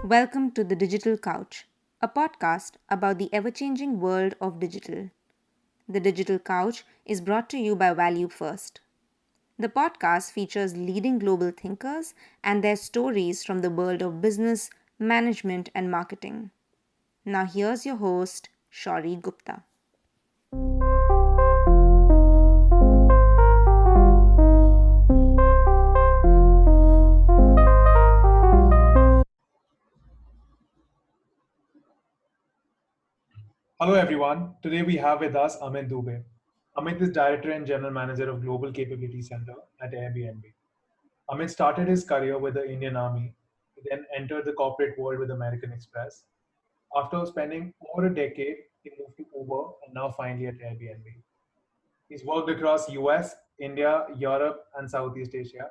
Welcome to the Digital Couch, a podcast about the ever changing world of digital. The Digital Couch is brought to you by ValueFirst. The podcast features leading global thinkers and their stories from the world of business, management, and marketing. Now, here's your host, Shoury Gupta. Hello everyone. Today we have with us Amit Dubey. Amit is Director and General Manager of Global Capability Center at Airbnb. Amit started his career with the Indian Army, he then entered the corporate world with American Express. After spending over a decade, he moved to Uber and now finally at Airbnb. He's worked across US, India, Europe, and Southeast Asia.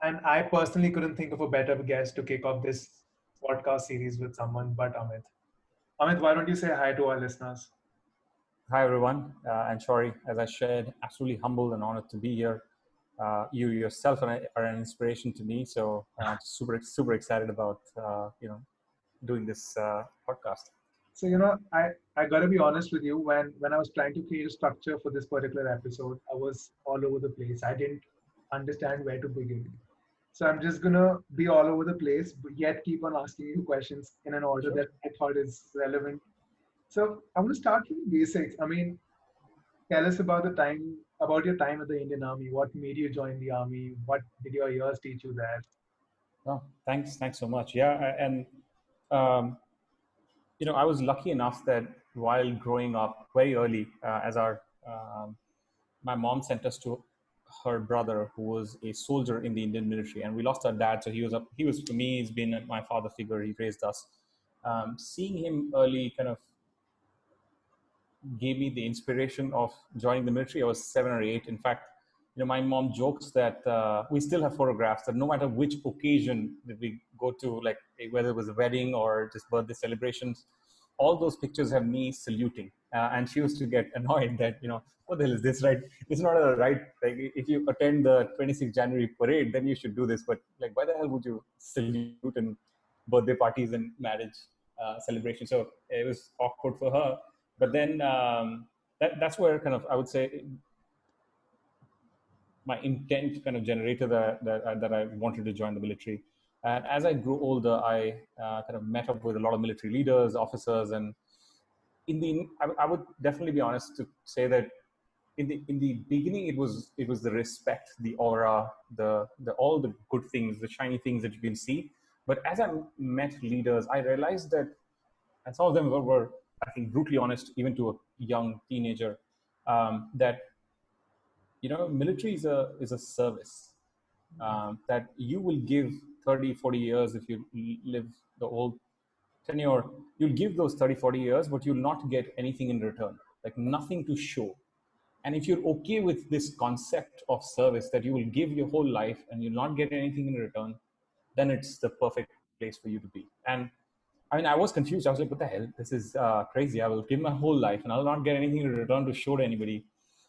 And I personally couldn't think of a better guest to kick off this podcast series with someone but Amit. Amit, why don't you say hi to our listeners? Hi, everyone. And Shoury, as I shared, absolutely humbled and honored to be here. You yourself are an inspiration to me. So super excited about, doing this podcast. So, I gotta be honest with you. When I was trying to create a structure for this particular episode, I was all over the place. I didn't understand where to begin. So I'm just gonna be all over the place, but yet keep on asking you questions in an order Sure. that I thought is relevant. So I'm gonna start from the basics. I mean, tell us about your time at the Indian Army. What made you join the army? What did your years teach you there? Oh, thanks so much. Yeah, and um, I was lucky enough that while growing up very early, as our my mom sent us to her brother who was a soldier in the Indian military, and we lost our dad. So he was for me. He's been my father figure. He raised us. Seeing him early kind of gave me the inspiration of joining the military. I was 7 or 8. In fact, my mom jokes that we still have photographs that no matter which occasion that we go to, like whether it was a wedding or just birthday celebrations, all those pictures have me saluting. And she used to get annoyed that, what the hell is this, right? It's not a right, like if you attend the 26th January parade, then you should do this. But like, why the hell would you salute in birthday parties and marriage celebrations? So it was awkward for her. But then that's where kind of, I would say, my intent kind of generated that I wanted to join the military. And as I grew older, I kind of met up with a lot of military leaders, officers, and I would definitely be honest to say that in the beginning it was the respect, the aura, the all the good things, the shiny things that you can see. But as I met leaders, I realized that, and some of them were I think brutally honest, even to a young teenager, that military is a service that you will give 30, 40 years if you live the whole tenure. You'll give those 30, 40 years, but you'll not get anything in return, like nothing to show. And if you're okay with this concept of service, that you will give your whole life and you'll not get anything in return, then it's the perfect place for you to be. And I mean, I was confused. I was like, what the hell? This is crazy. I will give my whole life and I'll not get anything in return to show to anybody.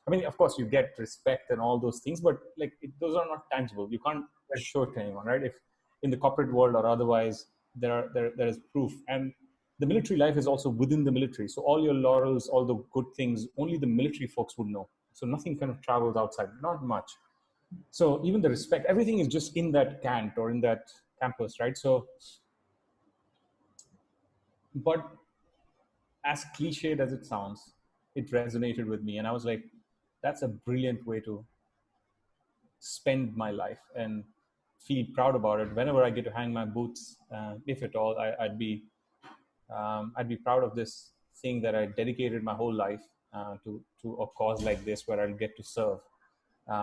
I mean, of course, you get respect and all those things, but like those are not tangible. You can't show it to anyone, right? If in the corporate world or otherwise, there is proof. And the military life is also within the military. So all your laurels, all the good things, only the military folks would know. So nothing kind of travels outside, not much. So even the respect, everything is just in that cant or in that campus, right? So, but as cliched as it sounds, it resonated with me. And I was like, that's a brilliant way to spend my life and feel proud about it. Whenever I get to hang my boots, if at all, I'd be proud of this thing that I dedicated my whole life to a cause like this where I'll get to serve.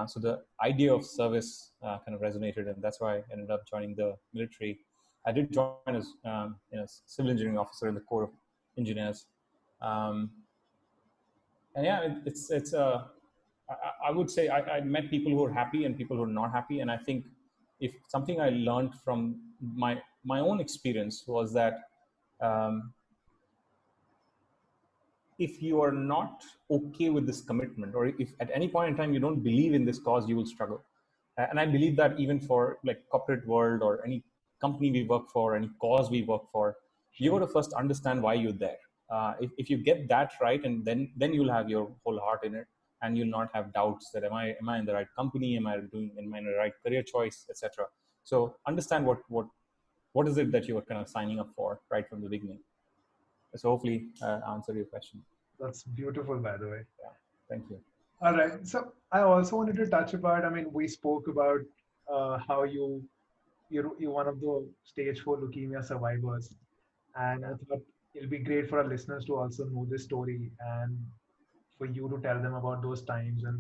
So the idea of service kind of resonated, and that's why I ended up joining the military. I did join as civil engineering officer in the Corps of Engineers, and yeah, I would say I met people who are happy and people who are not happy, and I think if something I learned from my own experience was that um, if you are not okay with this commitment, or if at any point in time you don't believe in this cause, you will struggle. And I believe that even for like corporate world or any company we work for, any cause we work for, you got to first understand why you're there. If you get that right, and then you'll have your whole heart in it, and you'll not have doubts that am I in the right company, am I in the right career choice, etc. So understand what is it that you are kind of signing up for right from the beginning. So hopefully answer your question. That's beautiful, by the way. Yeah, thank you. All right. So I also wanted to touch about. I mean, we spoke about how you're one of the stage 4 leukemia survivors, and I thought it'll be great for our listeners to also know this story and for you to tell them about those times and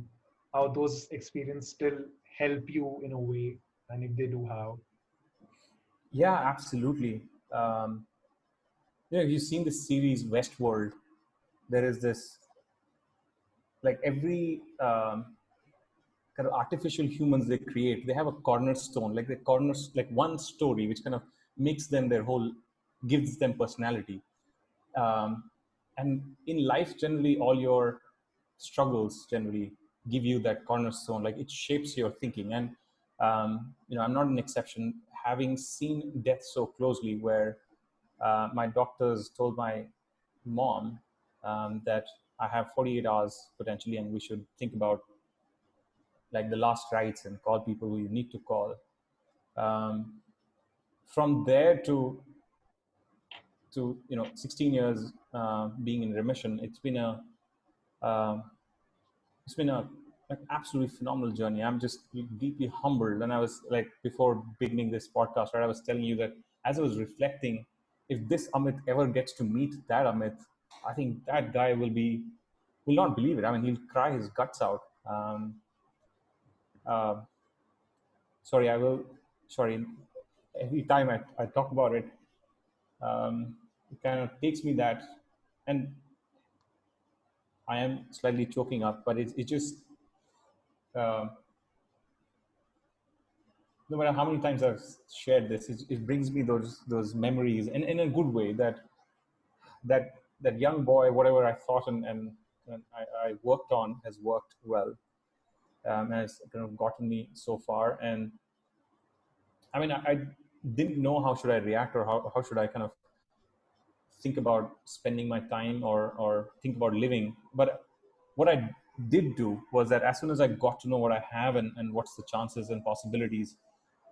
how those experiences still help you in a way, and if they do, how. Yeah, absolutely. Um, you've seen this series Westworld. There is this, like every kind of artificial humans they create, they have a cornerstone, like the corners, like one story which kind of makes them their whole, gives them personality. Um, and in life, generally, all your struggles generally give you that cornerstone. Like it shapes your thinking. And I'm not an exception. Having seen death so closely, where my doctors told my mom that I have 48 hours potentially, and we should think about like the last rites and call people who you need to call. Um, from there to 16 years being in remission, uh, it's been a an absolutely phenomenal journey. I'm just deeply humbled. And I was like, before beginning this podcast, right, I was telling you that as I was reflecting, if this Amit ever gets to meet that Amit, I think that guy will not believe it. I mean, he'll cry his guts out. Uh, sorry, I will. Sorry, every time I talk about it, it kind of takes me that, and I am slightly choking up, but it just uh, no matter how many times I've shared this, it brings me those memories, and in a good way, that young boy, whatever I thought and I worked on has worked well, has kind of gotten me so far. And I mean, I didn't know how should I react, or how should I kind of think about spending my time, or think about living. But what I did do was that as soon as I got to know what I have, and what's the chances and possibilities,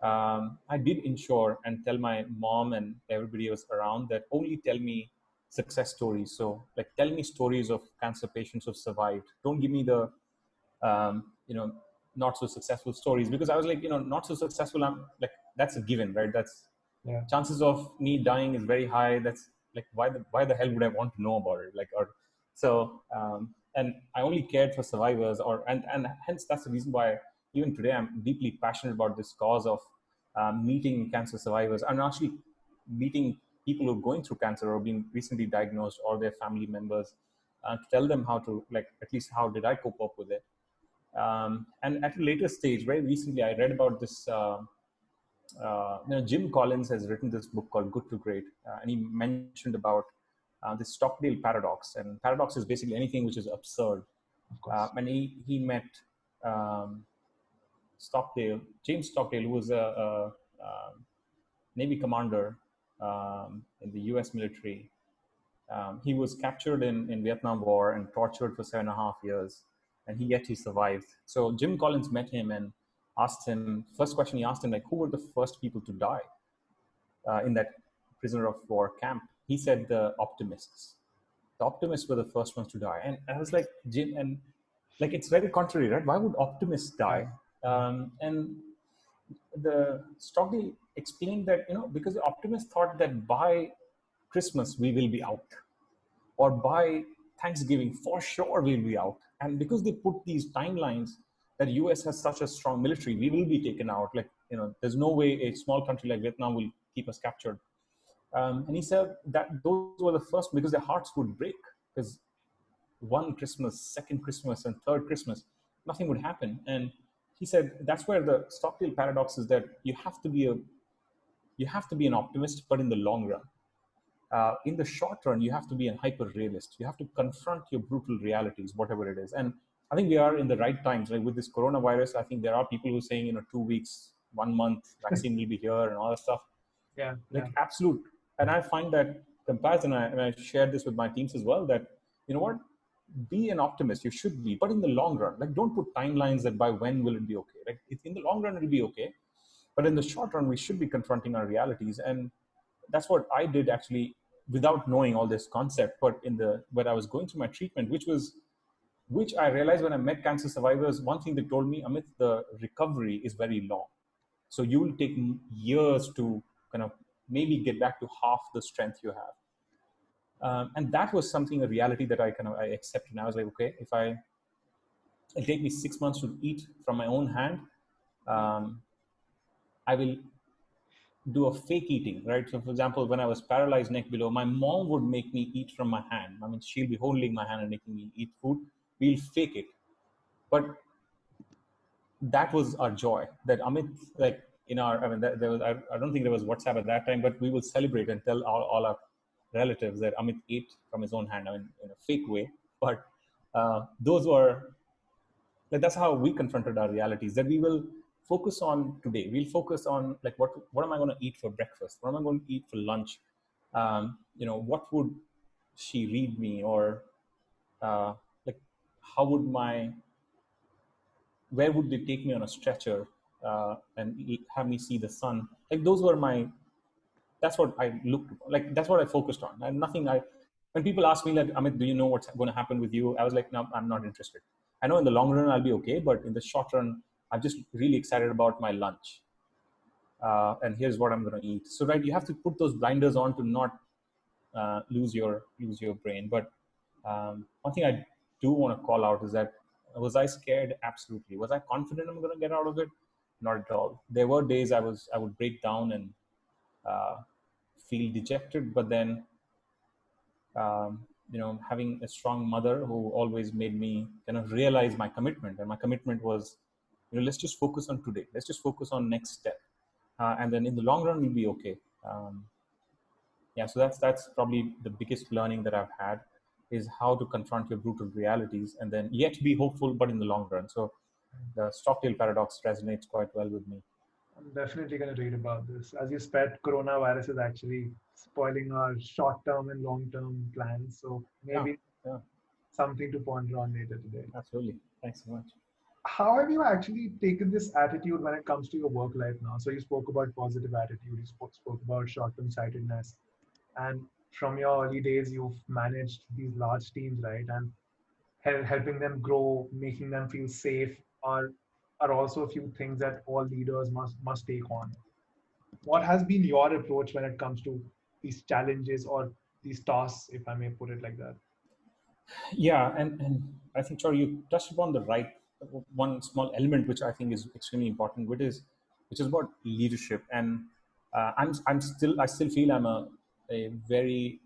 I did ensure and tell my mom and everybody else around that only tell me success stories. So like tell me stories of cancer patients who've survived. Don't give me the um, you know not so successful stories, because I was like, not so successful, I'm like, that's a given, right? That's Yeah. chances of me dying is very high. That's like, why the hell would I want to know about it? Like, or so and I only cared for survivors, and hence that's the reason why even today I'm deeply passionate about this cause of meeting cancer survivors, and actually meeting people who are going through cancer or being recently diagnosed, or their family members, to tell them how to, like, at least how did I cope up with it. And at a later stage, very recently, I read about this. Jim Collins has written this book called Good to Great, and he mentioned about the Stockdale paradox. And paradox is basically anything which is absurd. Of course. And he met um, James Stockdale, who was a Navy commander in the U.S. military. He was captured in Vietnam War and tortured for 7.5 years, and yet he survived. So Jim Collins met him and asked him, first question he asked him, like, who were the first people to die in that prisoner of war camp? He said the optimists. The optimists were the first ones to die. And I was like, Jim, and like, it's very contrary, right? Why would optimists die? And the Stockdale explained that, because the optimists thought that by Christmas we will be out, or by Thanksgiving for sure we'll be out. And because they put these timelines that US has such a strong military, we will be taken out. Like, there's no way a small country like Vietnam will keep us captured. And he said that those were the first, because their hearts would break, because one Christmas, second Christmas, and third Christmas, nothing would happen. And he said that's where the Stockdale paradox is, that you have to be an optimist, but in the long run. In the short run, you have to be a hyper realist. You have to confront your brutal realities, whatever it is. And I think we are in the right times. Like with this coronavirus, I think there are people who are saying, 2 weeks, 1 month, vaccine will be here and all that stuff. Yeah, yeah, like absolute. And I find that comparison, and I share this with my teams as well, that you know what, be an optimist, you should be, but in the long run, like don't put timelines that by when will it be okay. Like in the long run it'll be okay, but in the short run we should be confronting our realities. And that's what I did actually, without knowing all this concept. But in the when I was going through my treatment, which I realized when I met cancer survivors, one thing they told me, Amit, the recovery is very long. So you will take years to kind of maybe get back to half the strength you have. And that was something, a reality that I accepted. And I was like, okay, if it'll take me 6 months to eat from my own hand, um, I will do a fake eating, right? So, for example, when I was paralyzed neck below, my mom would make me eat from my hand. I mean, she'll be holding my hand and making me eat food. We'll fake it. But that was our joy. That Amit, like in our, I mean, there was, I don't think there was WhatsApp at that time, but we would celebrate and tell all our relatives that Amit ate from his own hand, I mean, in a fake way. But those were, like, that's how we confronted our realities, that we will focus on today. We'll focus on, like, what am I going to eat for breakfast? What am I going to eat for lunch? What would she read me? Or like, how would where would they take me on a stretcher and have me see the sun? Like, those were that's what I looked, like, that's what I focused on. And nothing, when people ask me, like, Amit, do you know what's going to happen with you? I was like, no, I'm not interested. I know in the long run I'll be okay, but in the short run, I'm just really excited about my lunch. And here's what I'm going to eat. So, right, you have to put those blinders on to not lose your brain. But one thing I do want to call out is that, was I scared? Absolutely. Was I confident I'm going to get out of it? Not at all. There were days I would break down and uh, feel dejected, but then having a strong mother who always made me kind of realize my commitment, and my commitment was, let's just focus on today. Let's just focus on next step, and then in the long run we'll be okay. Yeah, so that's probably the biggest learning that I've had, is how to confront your brutal realities and then yet be hopeful, but in the long run. So the Stockdale paradox resonates quite well with me. I'm definitely going to read about this. As you said, coronavirus is actually spoiling our short-term and long-term plans. So Yeah, maybe yeah, something to ponder on later today. absolutely. Thanks so much. How have you actually taken this attitude when it comes to your work life now? So you spoke about positive attitude, you spoke about short-term sightedness, and from your early days, you've managed these large teams, right? And helping them grow, making them feel safe are also a few things that all leaders must take on. What has been your approach when it comes to these challenges or these tasks, if I may put it like that? Yeah, and I think, Chor, you touched upon the right one small element, which I think is extremely important, which is about leadership. And I still feel I'm a very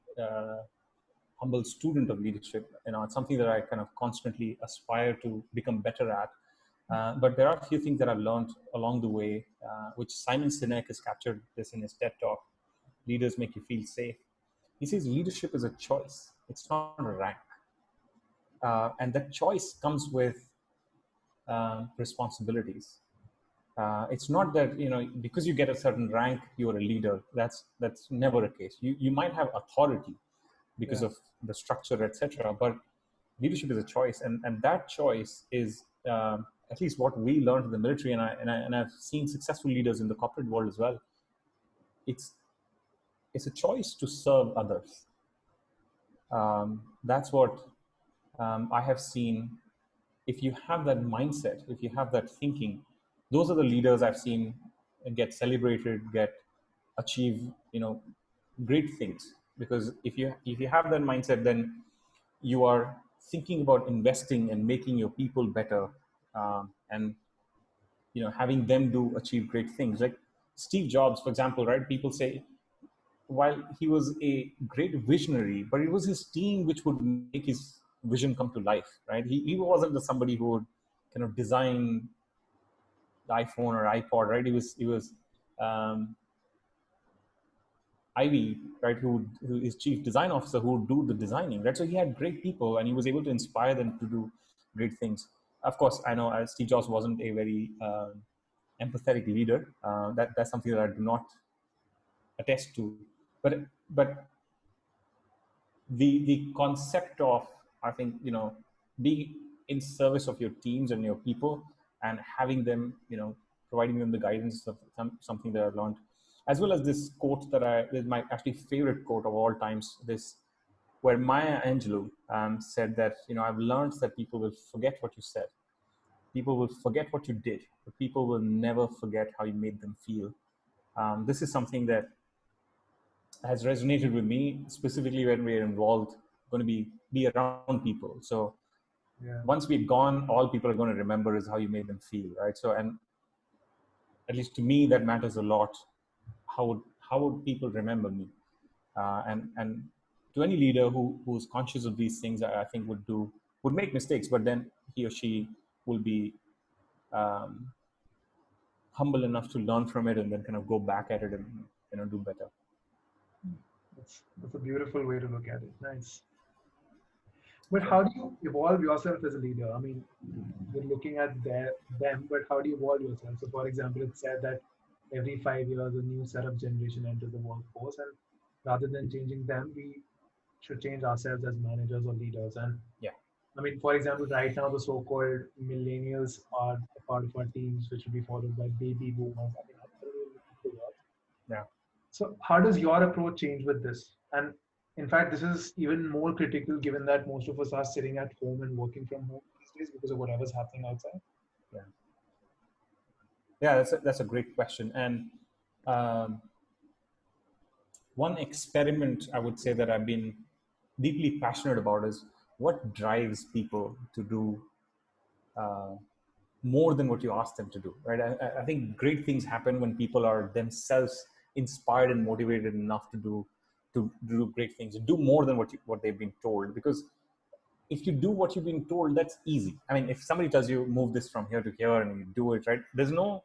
humble student of leadership. It's something that I kind of constantly aspire to become better at. But there are a few things that I've learned along the way, which Simon Sinek has captured this in his TED talk. Leaders make you feel safe. He says leadership is a choice. It's not a rank. And that choice comes with responsibilities. It's not that, because you get a certain rank you're a leader. That's never a case. You might have authority because Yeah. of the structure, etc. But leadership is a choice, and that choice is, at least what we learned in the military, and I've seen successful leaders in the corporate world as well. It's it's a choice to serve others. That's what I have seen. If you have that mindset, if you have that thinking, those are the leaders I've seen get celebrated, get achieve, great things. Because if you have that mindset, then you are thinking about investing and making your people better, and having them do achieve great things. Like Steve Jobs, for example, right? People say, while he was a great visionary, but it was his team which would make his vision come to life, right? He wasn't the somebody who would kind of design the iPhone or iPod, right? He was um, Ivy, right, who is chief design officer, who would do the designing, right? So he had great people, and he was able to inspire them to do great things. Of course, I know Steve Jobs wasn't a very empathetic leader. That's something that I do not attest to. But the concept of, I think, being in service of your teams and your people, and having them, providing them the guidance of something that I've learned, as well as this quote this is my actually favorite quote of all times, this where Maya Angelou said that, I've learned that people will forget what you said, people will forget what you did, but people will never forget how you made them feel. This is something that has resonated with me, specifically when we're involved, going to be around people. So Yeah. once we're gone, all people are going to remember is how you made them feel, right? So, and at least to me, that matters a lot. How would people remember me? And to any leader who's conscious of these things, I think would make mistakes, but then he or she will be um, humble enough to learn from it and then kind of go back at it and do better. That's a beautiful way to look at it. Nice. But how do you evolve yourself as a leader? I mean, you're looking at them, but how do you evolve yourself? So, for example, it's said that every 5 years a new set of generation enters the workforce, and rather than changing them, we should change ourselves as managers or leaders. And Yeah. I mean, for example, right now the so-called millennials are a part of our teams, which will be followed by baby boomers. I mean, I don't know the words. Yeah. So, how does your approach change with this? And in fact, this is even more critical given that most of us are sitting at home and working from home these days because of whatever's happening outside. Yeah. Yeah, that's a great question. And um, one experiment I would say that I've been deeply passionate about is what drives people to do uh, more than what you ask them to do, right? I think great things happen when people are themselves inspired and motivated enough to do great things, to do more than what they've been told. Because if you do what you've been told, that's easy. I mean, if somebody tells you move this from here to here and you do it, right? There's no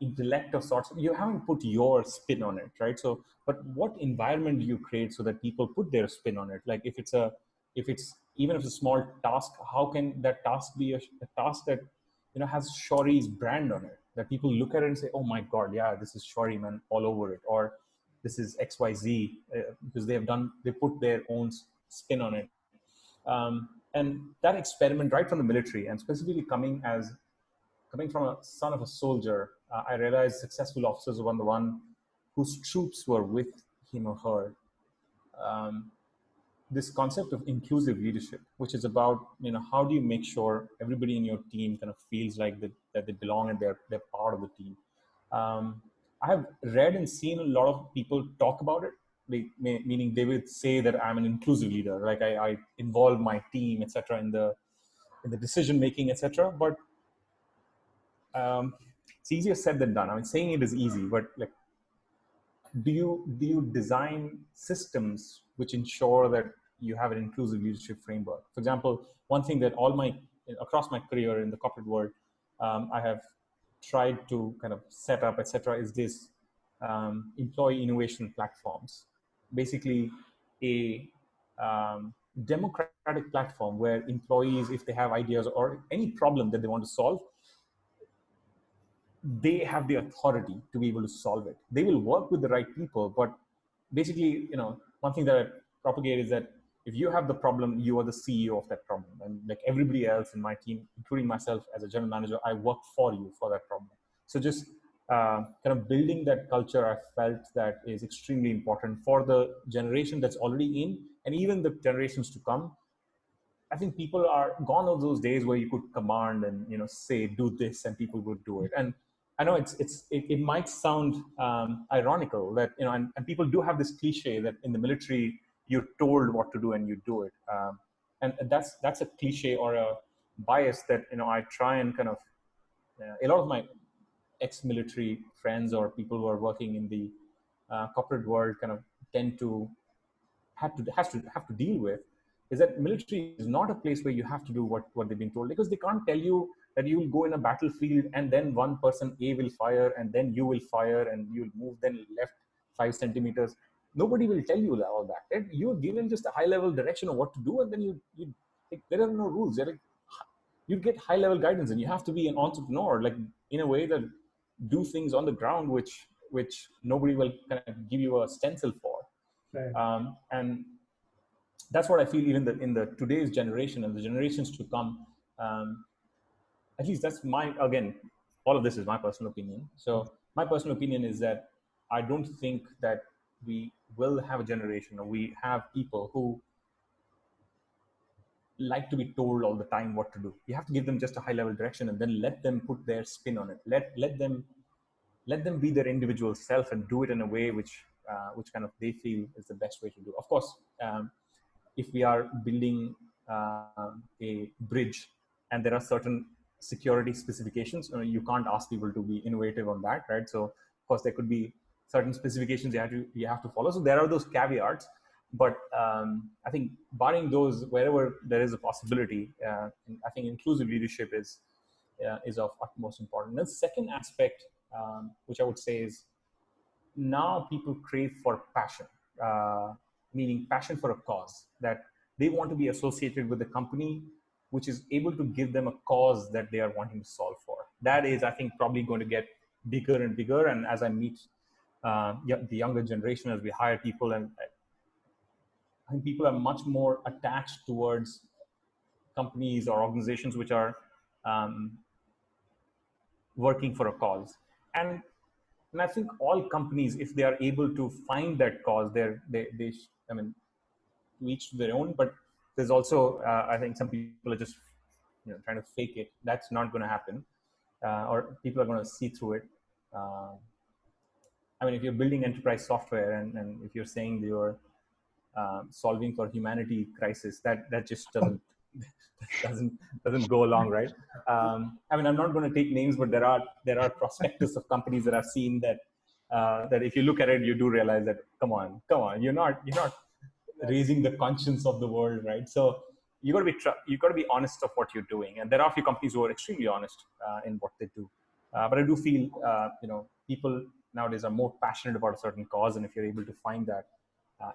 intellect of sorts. You haven't put your spin on it, right? So, but what environment do you create so that people put their spin on it? Like if it's even if it's a small task, how can that task be a task that has Shoury's brand on it, that people look at it and say, oh my god, yeah, this is Shoury, man, all over it, or this is XYZ, because they put their own spin on it. And that experiment, right from the military, and specifically coming from a son of a soldier, I realized successful officers were the one whose troops were with him or her. Um, this concept of inclusive leadership, which is about how do you make sure everybody in your team kind of feels like that they belong and they're part of the team. I have read and seen a lot of people talk about it, meaning they would say that I'm an inclusive leader, like I involve my team, etc., in the decision making, etc. But it's easier said than done. I mean, saying it is easy, but like, do you design systems which ensure that you have an inclusive leadership framework? For example, one thing that across my career in the corporate world, I have tried to kind of set up, etc., is this employee innovation platforms. Basically, a democratic platform where employees, if they have ideas or any problem that they want to solve, they have the authority to be able to solve it. They will work with the right people, but basically, one thing that I propagate is that if you have the problem, you are the CEO of that problem, and like everybody else in my team, including myself as a general manager, I work for you for that problem. So just kind of building that culture, I felt that is extremely important for the generation that's already in, and even the generations to come. I think people are gone of those days where you could command and say do this and people would do it. And I know it might sound ironical that and people do have this cliche that in the military you're told what to do and you do it, and that's a cliche or a bias that I try and kind of a lot of my ex-military friends or people who are working in the corporate world kind of tend to have to deal with, is that military is not a place where you have to do what they've been told, because they can't tell you that you will go in a battlefield and then one person A will fire and then you will fire and you'll move then left 5 centimeters. Nobody will tell you all that. Right? You're given just a high level direction of what to do, and then you like, there are no rules. You get high level guidance, and you have to be an entrepreneur, like in a way that do things on the ground, which which nobody will kind of give you a stencil for. Right. And that's what I feel even in the today's generation and the generations to come. At least that's my, again, all of this is my personal opinion. So my personal opinion is that I don't think that we will have a generation, or we have people who like to be told all the time what to do. You have to give them just a high level direction and then let them put their spin on it. Let them be their individual self and do it in a way which kind of they feel is the best way to do. Of course, if we are building a bridge and there are certain security specifications, you can't ask people to be innovative on that, right? So of course there could be certain specifications you have to follow. So there are those caveats, but I think barring those, wherever there is a possibility, I think inclusive leadership is of utmost importance. And the second aspect, which I would say, is now people crave for passion, meaning passion for a cause, that they want to be associated with a company which is able to give them a cause that they are wanting to solve for. That is, I think, probably going to get bigger and bigger. And as I meet the younger generation, as we hire people, and I think people are much more attached towards companies or organizations which are working for a cause. And I think all companies, if they are able to find that cause, I mean, to each their own. But there's also, I think, some people are just trying to fake it. That's not going to happen, or people are going to see through it. I mean, if you're building enterprise software and if you're saying that you're solving for humanity crisis, that just doesn't go along, right? I mean, I'm not going to take names, but there are prospectus of companies that I've seen that if you look at it, you do realize that come on, you're not raising the conscience of the world, right? So you got to be honest of what you're doing, and there are a few companies who are extremely honest in what they do. But I do feel people nowadays are more passionate about a certain cause, and if you're able to find that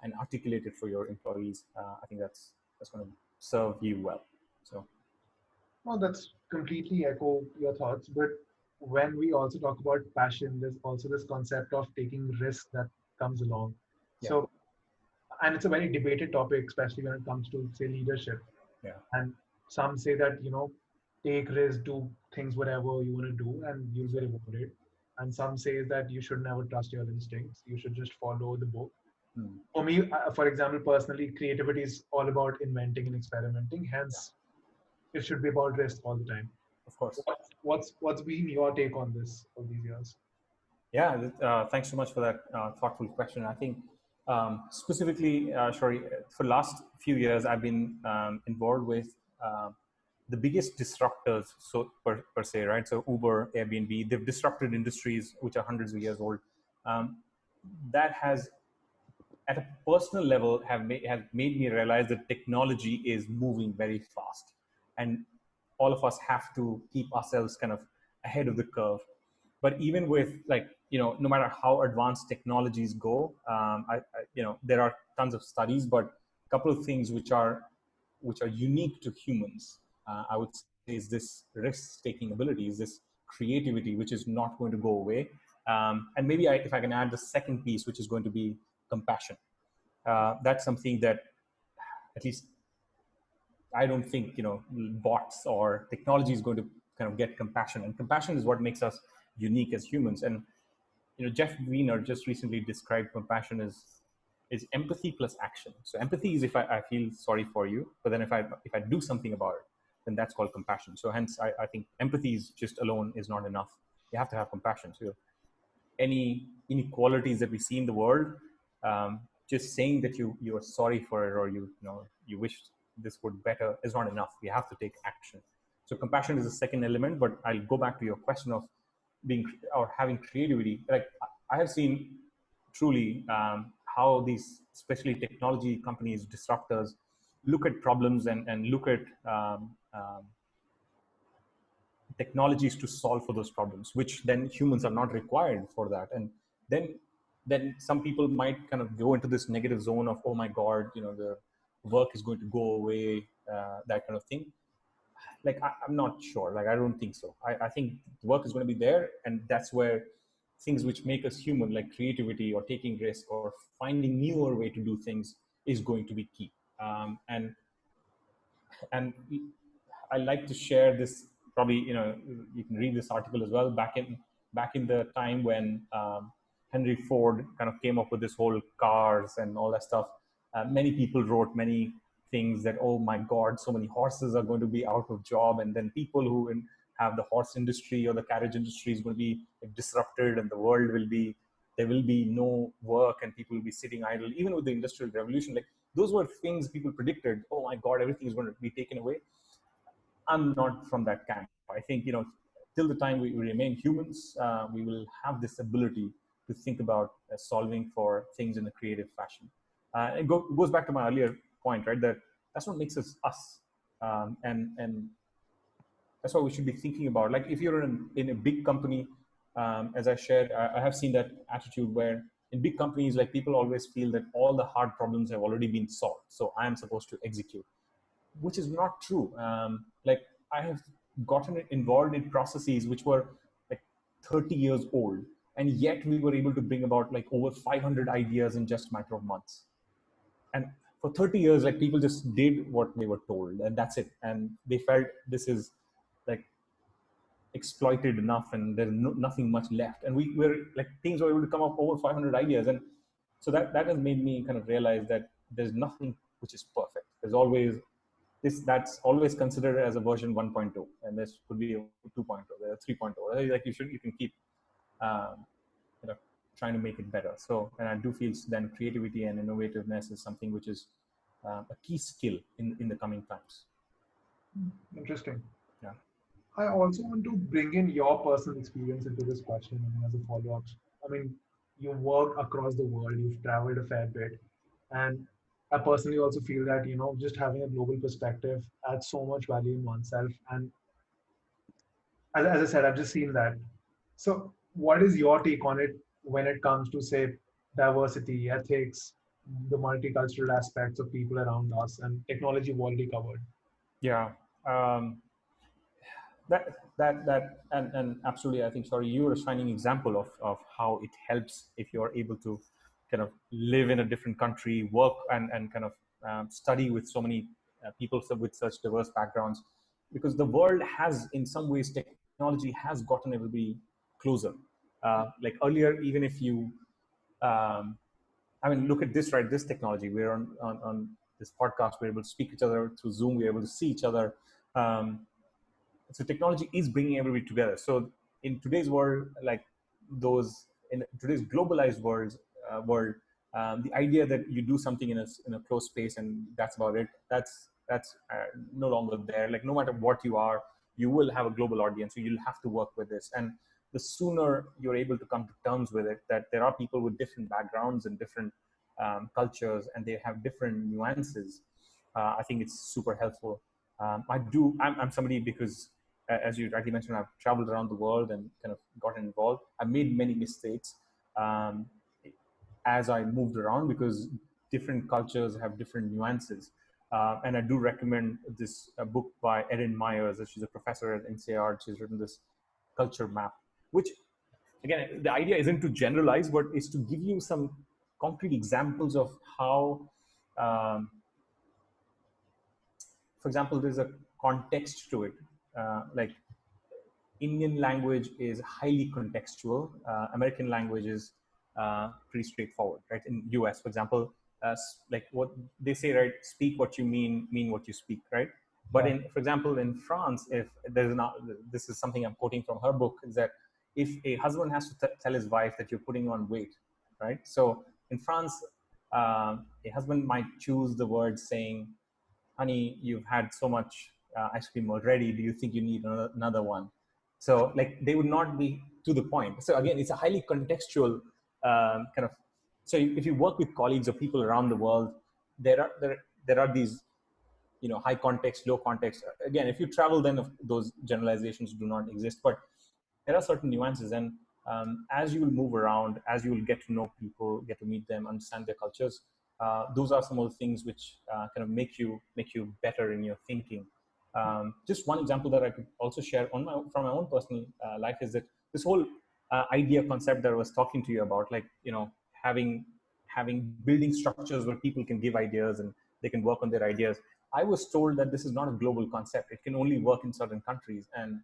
and articulate it for your employees, I think that's going to serve you well. So, well, that's completely echo your thoughts. But when we also talk about passion, there's also this concept of taking risk that comes along. yeah, So, and it's a very debated topic, especially when it comes to, say, leadership. yeah, And some say that, take risks, do things, whatever you want to do, and you'll be rewarded. And some say that you should never trust your instincts. You should just follow the book. For me, for example, personally, creativity is all about inventing and experimenting. Hence, it should be about risk all the time. of course. What's been your take on this all these years? Yeah, thanks so much for that thoughtful question. I think specifically, Shoury, for the last few years, I've been involved with the biggest disruptors, so per se, right? So Uber, Airbnb, they've disrupted industries which are hundreds of years old. That has, at a personal level, has made me realize that technology is moving very fast, and all of us have to keep ourselves kind of ahead of the curve. But even with, like, no matter how advanced technologies go, there are tons of studies, but a couple of things which are unique to humans, I would say, is this risk-taking ability, is this creativity, which is not going to go away. And maybe if I can add the second piece, which is going to be compassion. That's something that, at least, I don't think bots or technology is going to kind of get compassion, and compassion is what makes us unique as humans. And Jeff Wiener just recently described compassion as is empathy plus action. So empathy is if I feel sorry for you, but then if I do something about it, then that's called compassion. So hence I think empathy is just alone is not enough. You have to have compassion. So any inequalities that we see in the world, just saying that you are sorry for it, or you wish this would better, is not enough. You have to take action. So compassion is the second element. But I'll go back to your question of being or having creativity. Like, I have seen truly how these, especially technology companies, disruptors, look at problems and look at technologies to solve for those problems, which then humans are not required for that. And then some people might kind of go into this negative zone of, oh my God, the work is going to go away, that kind of thing. Like, I'm not sure. Like, I don't think so. I think work is going to be there, and that's where things which make us human, like creativity or taking risk or finding newer way to do things, is going to be key. And I like to share this. Probably, you can read this article as well. Back in the time when Henry Ford kind of came up with this whole cars and all that stuff, many people wrote many things that, oh my God, so many horses are going to be out of job, and then people who have the horse industry or the carriage industry is going to be disrupted, and the world will be there will be no work and people will be sitting idle. Even with the industrial revolution, like those were things people predicted. Oh my God, everything is going to be taken away. I'm not from that camp. I think, till the time we remain humans, we will have this ability to think about solving for things in a creative fashion. It goes back to my earlier point, right? That's what makes us us, and that's what we should be thinking about. Like if you're in a big company, as I shared, I have seen that attitude where in big companies, like people always feel that all the hard problems have already been solved, so I am supposed to execute, which is not true. Like I have gotten involved in processes which were like 30 years old, and yet we were able to bring about like over 500 ideas in just a matter of months. And for 30 years, like people just did what they were told, and that's it. And they felt this is like exploited enough, and there's nothing much left. And we were like, teams were able to come up over 500 ideas, and so that has made me kind of realize that there's nothing which is perfect. There's always that's always considered as a version 1.2, and this could be a 2.0, a 3.0. Like you can keep um, trying to make it better. So, and I do feel then creativity and innovativeness is something which is a key skill in the coming times. Interesting. Yeah. I also want to bring in your personal experience into this question, as a follow-up. I mean, you work across the world, you've traveled a fair bit, and I personally also feel that just having a global perspective adds so much value in oneself. And as I said, I've just seen that. So, what is your take on it when it comes to, say, diversity, ethics, the multicultural aspects of people around us, and technology we've already covered? Yeah. Um, and absolutely, I think, sorry, you were a shining example of how it helps if you're able to kind of live in a different country, work and kind of study with so many people with such diverse backgrounds, because the world has, in some ways, technology has gotten everybody closer. Like earlier, even if you um, I mean, look at this, right? This technology, we're on this podcast, we're able to speak to each other through Zoom, we're able to see each other. um, so technology is bringing everybody together. So in today's world, like those in today's globalized world, the idea that you do something in a closed space and that's about it, that's no longer there. Like no matter what you are, you will have a global audience, so you'll have to work with this. And the sooner you're able to come to terms with it, that there are people with different backgrounds and different cultures, and they have different nuances, I think it's super helpful. I'm somebody, because as you rightly mentioned, I've traveled around the world and kind of gotten involved. I made many mistakes um, as I moved around, because different cultures have different nuances. And I do recommend this book by Erin Myers. She's a professor at NCR. She's written this culture map, which, again, the idea isn't to generalize, but is to give you some concrete examples of how for example, there's a context to it. Like Indian language is highly contextual. American language is pretty straightforward, right? In US, for example, like what they say, right? Speak what you mean what you speak, right? But for example, in France, if there's not, this is something I'm quoting from her book, is that if a husband has to tell his wife that you're putting on weight, right? So in France, a husband might choose the word saying, honey, you've had so much ice cream already. Do you think you need another one? So like they would not be to the point. So again, it's a highly contextual kind of. So if you work with colleagues or people around the world, there are these, high context, low context. Again, if you travel, then those generalizations do not exist. But there are certain nuances, and as you will move around, as you will get to know people, get to meet them, understand their cultures, those are some of the things which kind of make you better in your thinking. Just one example that I could also share from my own personal life is that this whole idea concept that I was talking to you about, like, having building structures where people can give ideas and they can work on their ideas. I was told that this is not a global concept. It can only work in certain countries. And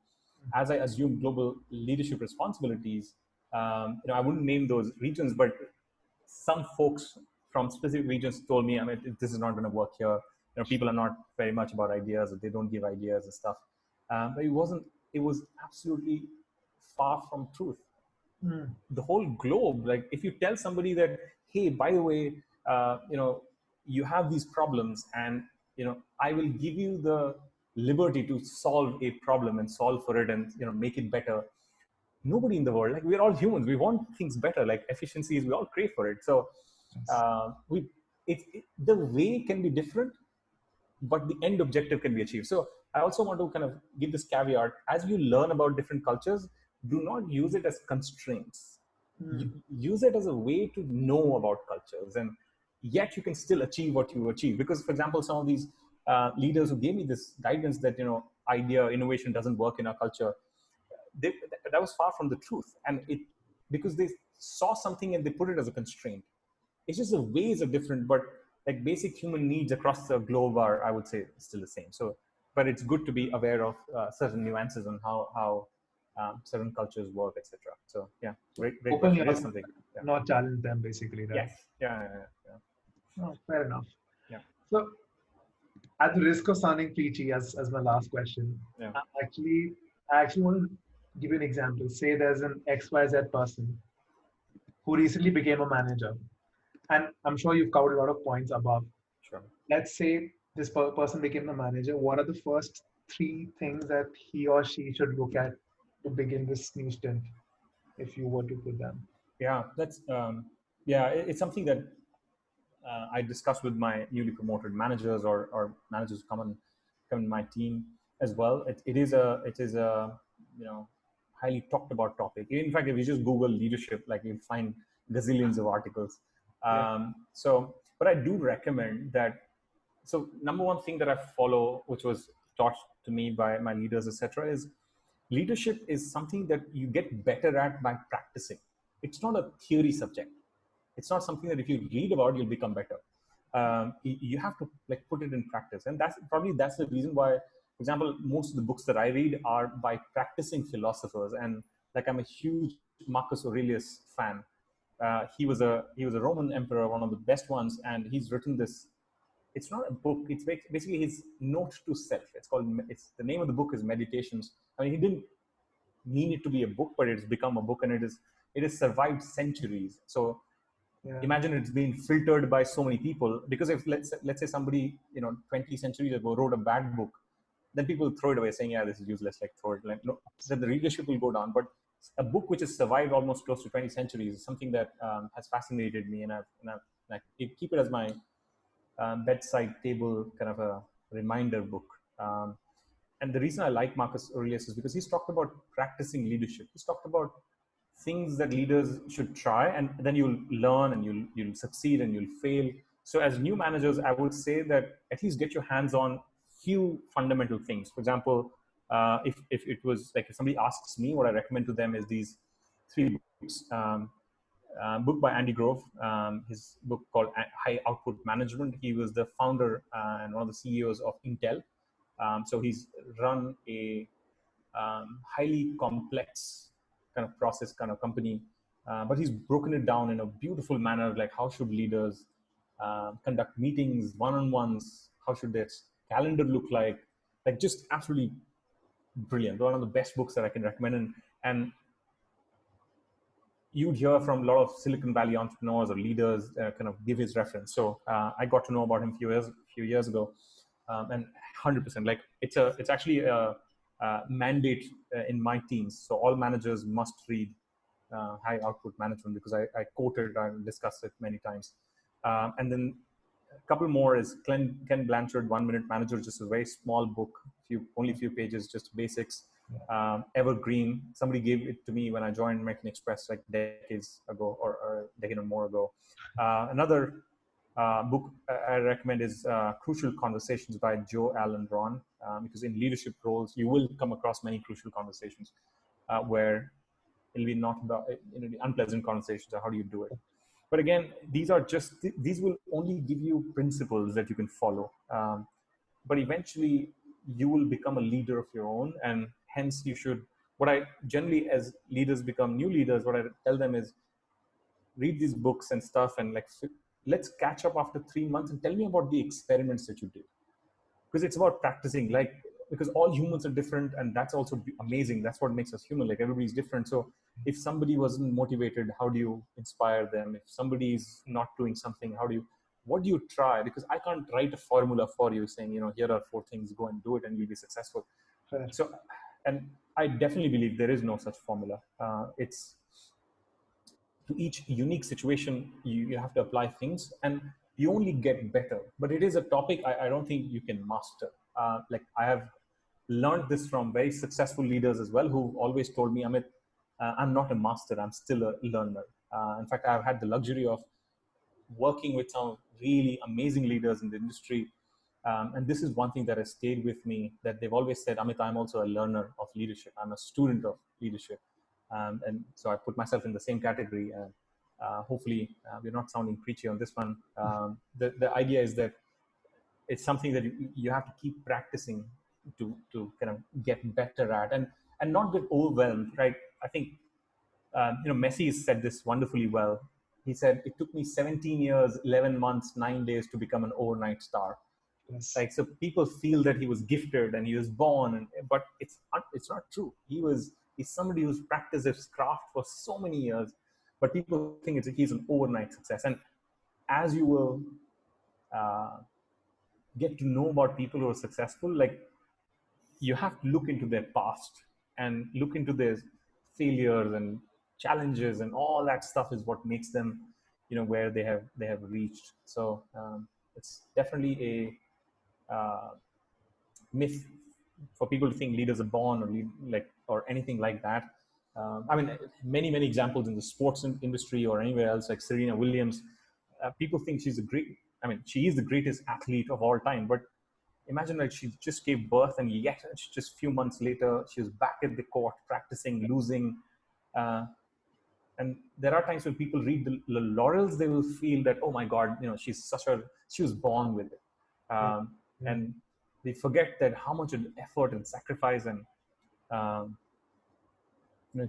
as I assumed global leadership responsibilities, I wouldn't name those regions, but some folks from specific regions told me, I mean, this is not going to work here. People are not very much about ideas, or they don't give ideas and stuff. But it wasn't. It was absolutely far from truth. The whole globe, like, if you tell somebody that, hey, by the way, you have these problems, and I will give you the liberty to solve a problem and solve for it, and make it better. Nobody in the world, like, we're all humans, we want things better, like efficiencies, we all crave for it. So we the way can be different, but the end objective can be achieved. So I also want to kind of give this caveat: as you learn about different cultures, do not use it as constraints. Use it as a way to know about cultures, and yet you can still achieve what you achieve. Because, for example, some of these leaders who gave me this guidance that idea innovation doesn't work in our culture, that was far from the truth. And because they saw something and they put it as a constraint. It's just the ways are different, but like basic human needs across the globe are, I would say, still the same. So, but it's good to be aware of certain nuances on how certain cultures work, etc. So, yeah, great Openly question. It is something. Yeah. Not challenge them, basically, right? Yes. Yeah. Oh, fair enough. Yeah. So, at the risk of sounding preachy, as my last question, Yeah. I actually want to give you an example. Say there's an XYZ person who recently became a manager, and I'm sure you've covered a lot of points above. Sure. Let's say this person became the manager. What are the first three things that he or she should look at to begin this new stint, if you were to put them? Yeah, that's it's something that I discuss with my newly promoted managers, or managers who come in my team as well. It is a highly talked about topic. In fact, if you just Google leadership, like, you'll find gazillions of articles. So, but I do recommend that. So, number one thing that I follow, which was taught to me by my leaders, etc., is leadership is something that you get better at by practicing. It's not a theory subject. It's not something that if you read about, you'll become better. You have to, like, put it in practice. And that's the reason why, for example, most of the books that I read are by practicing philosophers. And, like, I'm a huge Marcus Aurelius fan. He was a Roman emperor, one of the best ones. And he's written this. It's not a book. It's basically his note to self. The name of the book is Meditations. I mean, he didn't mean it to be a book, but it's become a book, and it has survived centuries. So, imagine it's been filtered by so many people. Because if let's say somebody 20 centuries ago wrote a bad book, then people throw it away, saying, yeah, this is useless, like, throw it. Like, no, then the readership will go down. But a book which has survived almost close to 20 centuries is something that has fascinated me, and I keep it as my bedside table kind of a reminder book. And the reason I like Marcus Aurelius is because he's talked about practicing leadership. He's talked about things that leaders should try, and then you'll learn, and you'll succeed, and you'll fail. So, as new managers, I would say that at least get your hands on few fundamental things. For example, if it was like, if somebody asks me, what I recommend to them is these three books. Book by Andy Grove, his book called High Output Management. He was the founder and one of the CEOs of Intel. So he's run a highly complex kind of process kind of company, but he's broken it down in a beautiful manner. Like, how should leaders conduct meetings, one-on-ones? How should their calendar look like? Like, just absolutely brilliant. One of the best books that I can recommend. And you'd hear from a lot of Silicon Valley entrepreneurs or leaders kind of give his reference. So I got to know about him a few years ago, and 100%, like, it's actually a mandate in my teams. So all managers must read High Output Management, because I quote it and discuss it many times. And then a couple more is Ken Blanchard, 1 Minute Manager, just a very small book, only a few pages, just basics. Evergreen. Somebody gave it to me when I joined American Express, like, decades ago, or a decade or more ago. Another book I recommend is Crucial Conversations by Joe Allen Ron, because in leadership roles, you will come across many crucial conversations where It'll be not about the unpleasant conversations or how do you do it. But again, these will only give you principles that you can follow. But eventually, you will become a leader of your own, and hence you should. What I generally, as leaders become new leaders, what I tell them is read these books and stuff, and like let's catch up after 3 months and tell me about the experiments that you did, because it's about practicing. Like, because all humans are different, and that's also amazing. That's what makes us human. Like, everybody's different. So if somebody wasn't motivated, how do you inspire them? If somebody's not doing something, what do you try? Because I can't write a formula for you saying, here are 4 things, go and do it and you'll be successful. Fair. So, and I definitely believe there is no such formula. It's to each unique situation, you have to apply things, and you only get better. But it is a topic I don't think you can master. Like, I have learned this from very successful leaders as well, who always told me, Amit, I'm not a master, I'm still a learner. In fact, I've had the luxury of working with some really amazing leaders in the industry. And this is one thing that has stayed with me, that they've always said, Amit, I'm also a learner of leadership. I'm a student of leadership. And so I put myself in the same category. And hopefully, we're not sounding preachy on this one. The idea is that it's something that you have to keep practicing to kind of get better at, and not get overwhelmed, right? I think Messi said this wonderfully well. He said, it took me 17 years, 11 months, 9 days to become an overnight star. Yes. Like, so people feel that he was gifted and he was born, but it's not true. He's somebody who's practiced his craft for so many years, but people think he's an overnight success. And as you will get to know about people who are successful, like, you have to look into their past and look into their failures and challenges, and all that stuff is what makes them, where they have reached. So it's definitely a myth for people to think leaders are born or anything like that. I mean, many examples in the sports industry or anywhere else, like Serena Williams. People think she is the greatest athlete of all time, but imagine, like, she just gave birth, and yet just a few months later she was back at the court practicing, losing. And there are times when people read the laurels, they will feel that, oh my God, she was born with it. And they forget that how much effort and sacrifice and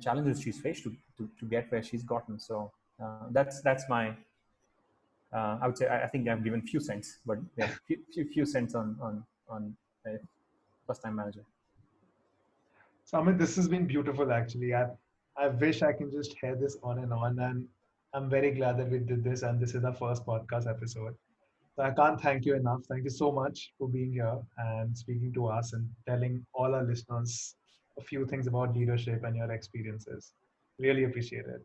challenges she's faced to get where she's gotten. So that's my I would say, I think I've given few cents, but yeah, few cents on a first-time manager. So, Amit, this has been beautiful, actually. I wish I can just hear this on, and I'm very glad that we did this, and this is our first podcast episode. So I can't thank you enough. Thank you so much for being here and speaking to us and telling all our listeners a few things about leadership and your experiences. Really appreciate it.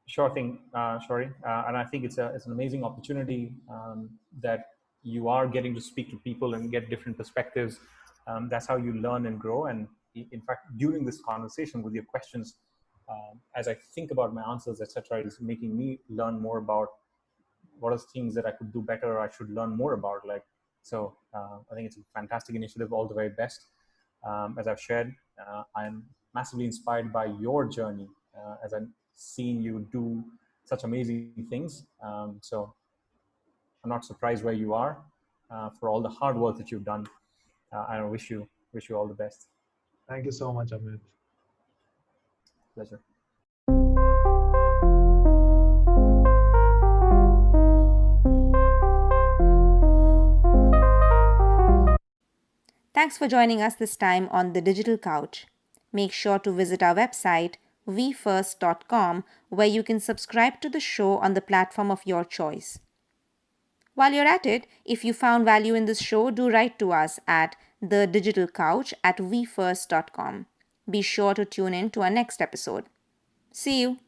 Sure thing, Shoury. And I think it's an amazing opportunity that you are getting to speak to people and get different perspectives. That's how you learn and grow. And in fact, during this conversation with your questions, as I think about my answers, etc., it is making me learn more about what are things that I could do better or I should learn more about. So I think it's a fantastic initiative. All the very best. As I've shared, I'm massively inspired by your journey as I'm seeing you do such amazing things. So I'm not surprised where you are for all the hard work that you've done. I wish you all the best. Thank you so much, Amit. Pleasure. Thanks for joining us this time on The Digital Couch. Make sure to visit our website, ValueFirst.com, where you can subscribe to the show on the platform of your choice. While you're at it, if you found value in this show, do write to us at thedigitalcouch@ValueFirst.com. Be sure to tune in to our next episode. See you.